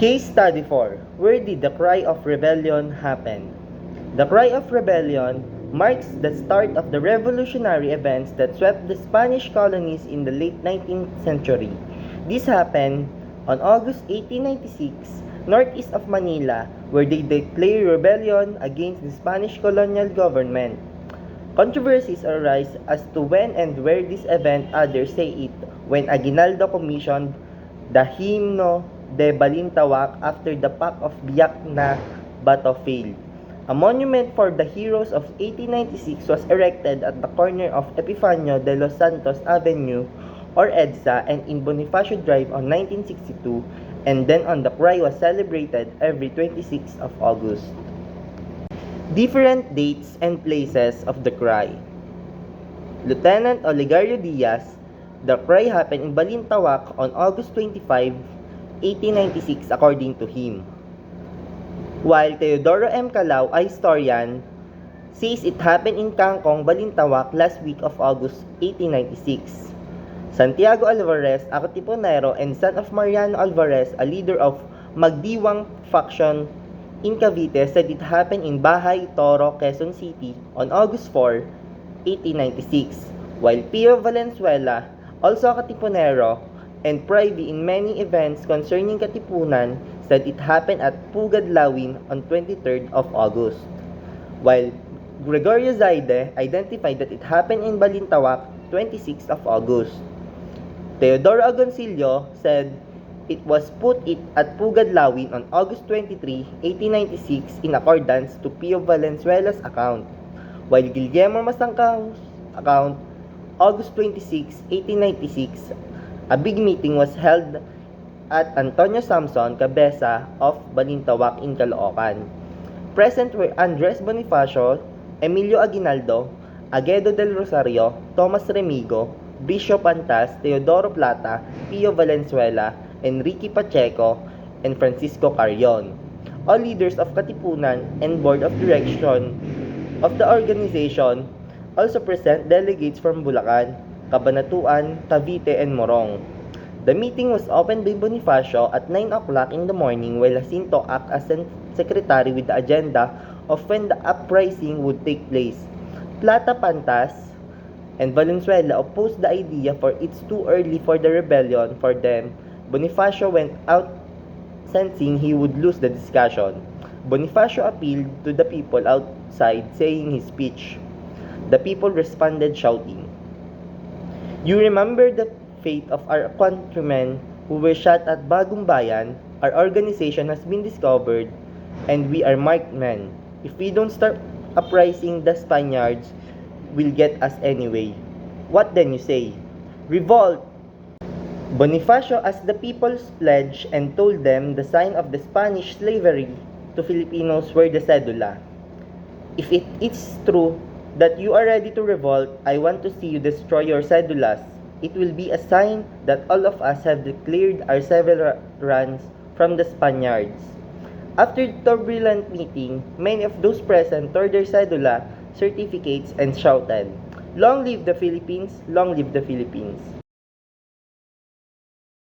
Case Study 4. Where did the cry of rebellion happen? The cry of rebellion marks the start of the revolutionary events that swept the Spanish colonies in the late 19th century. This happened on August 1896, northeast of Manila, where they declared rebellion against the Spanish colonial government. Controversies arise as to when and where this event. Others say it when Aguinaldo commissioned the Himno de Balintawak after the Pact of Biak na Bato failed. A monument for the heroes of 1896 was erected at the corner of Epifanio de los Santos Avenue or EDSA and in Bonifacio Drive on 1962, and then on the cry was celebrated every 26th of August. Different dates and places of the cry. Lieutenant Olegario Diaz, the cry happened in Balintawak on August 25, 1896 according to him. While Teodoro M. Calao, a historian, says it happened in Kangkong, Balintawak last week of August 1896. Santiago Alvarez, a Katipunero and son of Mariano Alvarez, a leader of Magdiwang faction in Cavite, said it happened in Bahay, Toro, Quezon City on August 4, 1896, while Pio Valenzuela, also a Katipunero, and privy in many events concerning Katipunan, said it happened at Pugad Lawin on 23rd of August, while Gregorio Zaide identified that it happened in Balintawak 26th of August. Teodoro Agoncillo said it was put at Pugad Lawin on August 23, 1896 in accordance to Pio Valenzuela's account, while Guillermo Masangkang's account, August 26, 1896, a big meeting was held at Antonio Samson Cabeza of Balintawak in Caloocan. Present were Andres Bonifacio, Emilio Aguinaldo, Aguedo del Rosario, Tomas Remigo, Bishop Pantas, Teodoro Plata, Pio Valenzuela, Enrique Pacheco, and Francisco Carrion, all leaders of Katipunan and board of direction of the organization. Also present delegates from Bulacan, Cabanatuan, Cavite, and Morong. The meeting was opened by Bonifacio at 9 o'clock in the morning, while Jacinto acted as secretary with the agenda of when the uprising would take place. Plata, Pantas, and Valenzuela opposed the idea for it's too early for the rebellion for them. Bonifacio went out sensing he would lose the discussion. Bonifacio appealed to the people outside, saying his speech. The people responded shouting, "You remember the fate of our countrymen who were shot at Bagong Bayan. Our organization has been discovered, and we are marked men. If we don't start uprising, the Spaniards will get us anyway. What then you say? Revolt!" Bonifacio asked the people's pledge and told them the sign of the Spanish slavery to Filipinos were the cedula. "If it is true that you are ready to revolt, I want to see you destroy your cedulas. It will be a sign that all of us have declared our severance from the Spaniards." After the turbulent meeting, many of those present tore their cedula certificates and shouted, "Long live the Philippines! Long live the Philippines!"